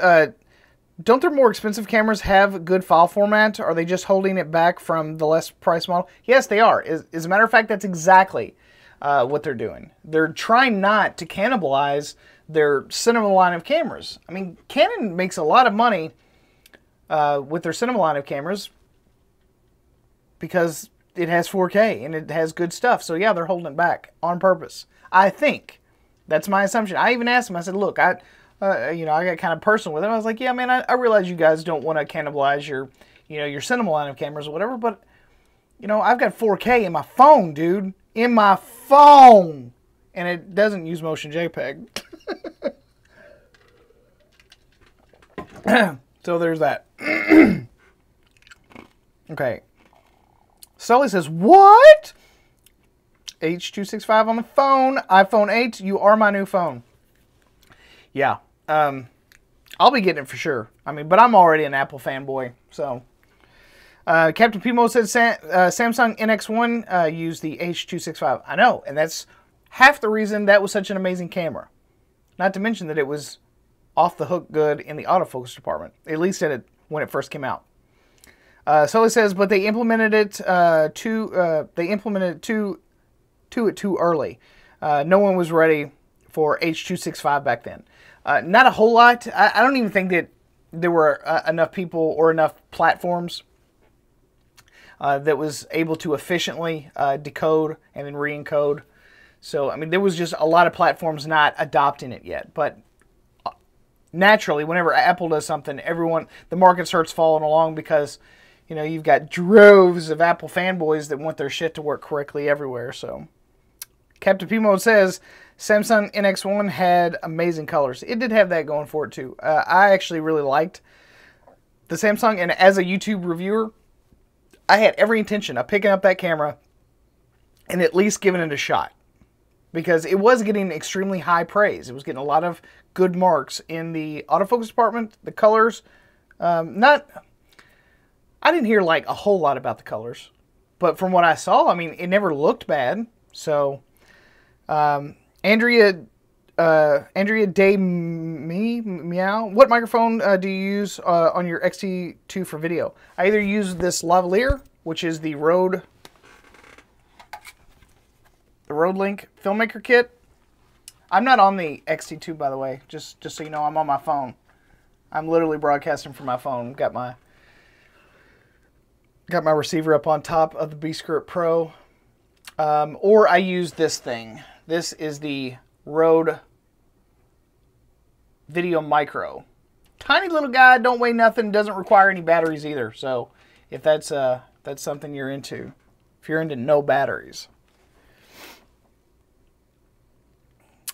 don't their more expensive cameras have good file format? Are they just holding it back from the less price model? Yes, they are. As a matter of fact, that's exactly what they're doing. They're trying not to cannibalize their cinema line of cameras. I mean, Canon makes a lot of money with their cinema line of cameras because it has 4K and it has good stuff. So yeah, they're holding it back on purpose. I think. That's my assumption. I even asked them, I said, look, I got kind of personal with them. I was like, yeah, man, I realize you guys don't want to cannibalize your cinema line of cameras or whatever, but, you know, I've got 4K in my phone, dude. In my phone. And it doesn't use motion JPEG. So there's that. Okay. Sully says, what? H.265 on the phone. iPhone 8, you are my new phone. Yeah. I'll be getting it for sure. I mean, but I'm already an Apple fanboy, so. Captain Pimo said Samsung NX1 used the H.265. I know, and that's half the reason that was such an amazing camera. Not to mention that it was off the hook good in the autofocus department. At least when it first came out. Sully says, but they implemented it too early. No one was ready for H.265 back then. Not a whole lot. I don't even think that there were enough people or enough platforms that was able to efficiently decode and then re-encode. So, I mean, there was just a lot of platforms not adopting it yet. But naturally, whenever Apple does something, the market starts following along because, you know, you've got droves of Apple fanboys that want their shit to work correctly everywhere. So, Captain Pimo says Samsung NX1 had amazing colors. It did have that going for it too. I actually really liked the Samsung, and as a YouTube reviewer, I had every intention of picking up that camera and at least giving it a shot because it was getting extremely high praise. It was getting a lot of good marks in the autofocus department. The colors, I didn't hear like a whole lot about the colors, but from what I saw, I mean, it never looked bad. So, Andrea Day Meow, what microphone do you use on your X-T2 for video? I either use this lavalier, which is the Rode Link Filmmaker Kit. I'm not on the X-T2, by the way, just so you know. I'm on my phone. I'm literally broadcasting from my phone. Got my receiver up on top of the B-Script Pro. Or I use this thing. This is the Rode Video Micro. Tiny little guy, don't weigh nothing, doesn't require any batteries either. So if that's something you're into, if you're into no batteries.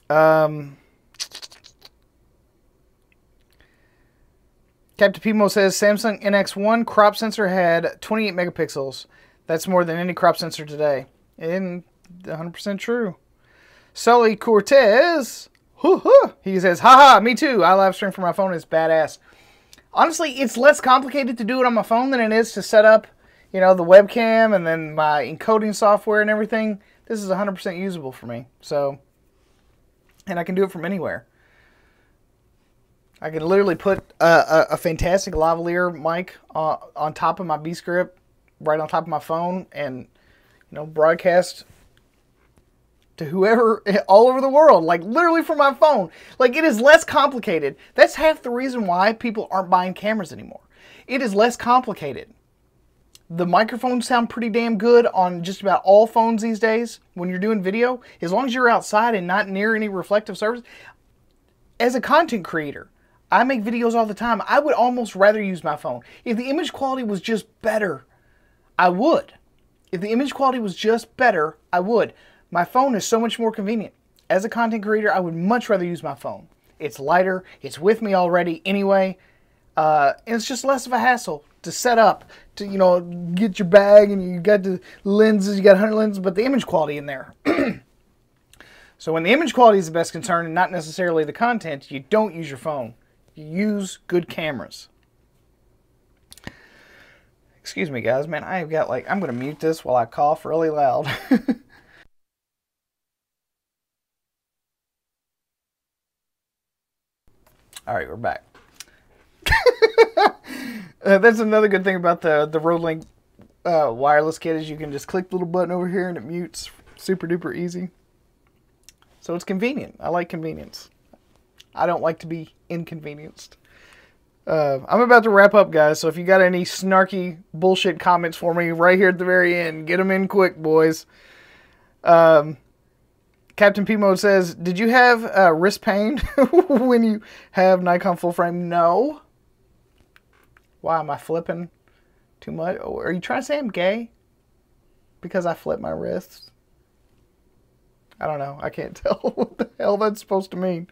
Captain Pimo says Samsung NX1 crop sensor had 28 megapixels. That's more than any crop sensor today. And 100% true. Sully Cortez, he says, haha, me too. I live stream from my phone. It's badass. Honestly, it's less complicated to do it on my phone than it is to set up, you know, the webcam and then my encoding software and everything. This is 100% usable for me. So, and I can do it from anywhere. I can literally put a fantastic lavalier mic on top of my B-script, right on top of my phone, and, you know, broadcast to whoever all over the world, like literally from my phone. Like, it is less complicated. That's half the reason why people aren't buying cameras anymore. It is less complicated. The microphones sound pretty damn good on just about all phones these days when you're doing video, as long as you're outside and not near any reflective surface. As a content creator, I make videos all the time. I would almost rather use my phone. If the image quality was just better, I would. If the image quality was just better, I would. My phone is so much more convenient. As a content creator, I would much rather use my phone. It's lighter. It's with me already anyway. And it's just less of a hassle to set up, to, you know, get your bag and you got the lenses, you got 100 lenses, but the image quality in there. So when the image quality is the best concern and not necessarily the content, you don't use your phone. You use good cameras. Excuse me, guys. Man, I've got like, I'm going to mute this while I cough really loud. All right, we're back. That's another good thing about the Rodelink wireless kit is you can just click the little button over here and it mutes super duper easy. So it's convenient. I like convenience. I don't like to be inconvenienced. I'm about to wrap up, guys, so if you got any snarky bullshit comments for me right here at the very end, get them in quick, boys. Captain P-Mode says, did you have wrist pain when you have Nikon full frame? No. Why, am I flipping too much? Oh, are you trying to say I'm gay? Because I flip my wrists? I don't know. I can't tell what the hell that's supposed to mean.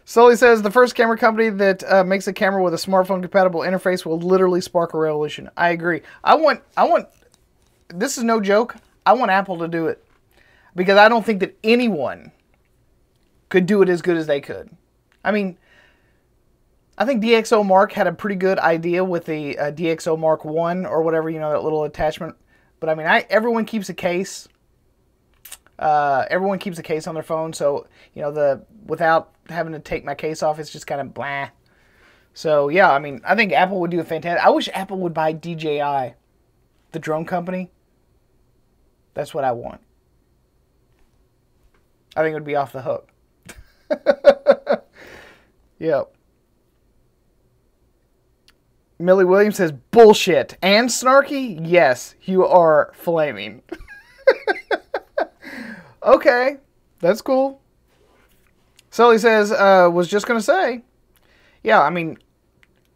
Sully says, the first camera company that makes a camera with a smartphone compatible interface will literally spark a revolution. I agree. I want, this is no joke, I want Apple to do it. Because I don't think that anyone could do it as good as they could. I mean, I think DxO Mark had a pretty good idea with the DxO Mark 1 or whatever, you know, that little attachment. But I mean, everyone keeps a case. Everyone keeps a case on their phone, so, you know, without having to take my case off, it's just kind of blah. So, yeah, I mean, I think Apple would do a fantastic... I wish Apple would buy DJI, the drone company. That's what I want. I think it would be off the hook. Yep. Millie Williams says, bullshit. And snarky? Yes, you are flaming. Okay, that's cool. Sully says, was just going to say, yeah, I mean,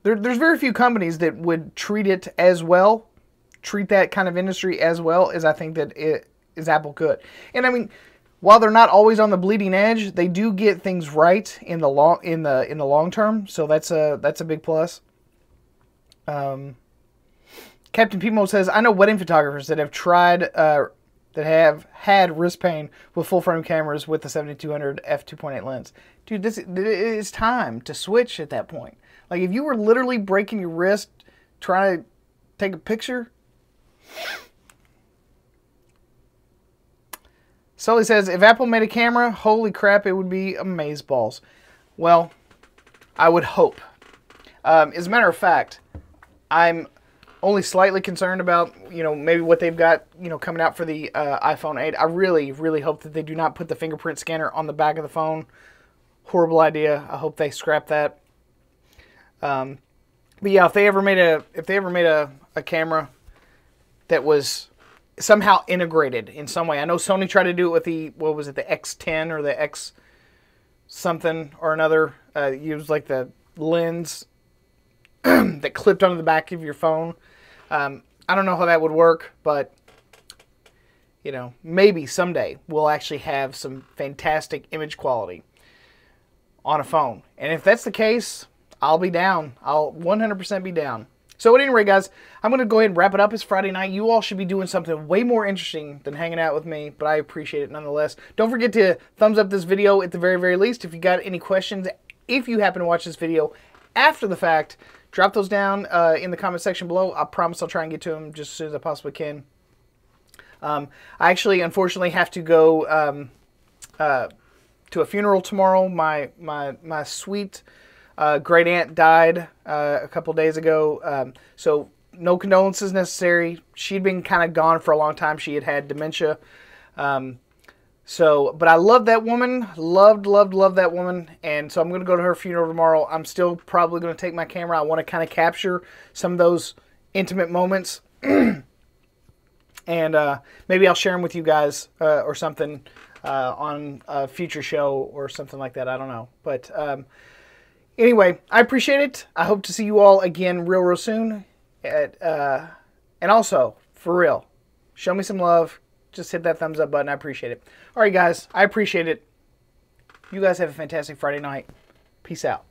there's very few companies that would treat it as well, treat that kind of industry as well as I think that Apple could. And I mean, while they're not always on the bleeding edge, they do get things right in the long term. So that's a big plus. Captain Pimo says, I know wedding photographers that have tried that have had wrist pain with full frame cameras with the 7200 f2.8 lens. Dude, it's time to switch at that point. Like, if you were literally breaking your wrist trying to take a picture. Sully says, if Apple made a camera, holy crap, it would be amazeballs. Well, I would hope. As a matter of fact, I'm only slightly concerned about, you know, maybe what they've got, you know, coming out for the iPhone 8. I really, really hope that they do not put the fingerprint scanner on the back of the phone. Horrible idea. I hope they scrap that. But yeah, if they ever made a camera that was somehow integrated in some way. I know Sony tried to do it with the, what was it, the X10 or the X something or another. Used like the lens that clipped onto the back of your phone. I don't know how that would work, but you know, maybe someday we'll actually have some fantastic image quality on a phone. And if that's the case, I'll be down. I'll 100% be down. So at any rate, guys, I'm going to go ahead and wrap it up. It's Friday night. You all should be doing something way more interesting than hanging out with me, but I appreciate it nonetheless. Don't forget to thumbs up this video at the very, very least. If you got any questions, if you happen to watch this video after the fact, drop those down in the comment section below. I promise I'll try and get to them just as soon as I possibly can. I actually, unfortunately, have to go to a funeral tomorrow. My sweet great aunt died a couple days ago, so no condolences necessary. She'd been kind of gone for a long time. She had dementia. But I love that woman. Loved that woman. And so I'm going to go to her funeral tomorrow. I'm still probably going to take my camera. I want to kind of capture some of those intimate moments. And maybe I'll share them with you guys or something on a future show or something like that. I don't know. But anyway, I appreciate it. I hope to see you all again real soon. And also, for real, show me some love. Just hit that thumbs up button. I appreciate it. All right, guys. I appreciate it. You guys have a fantastic Friday night. Peace out.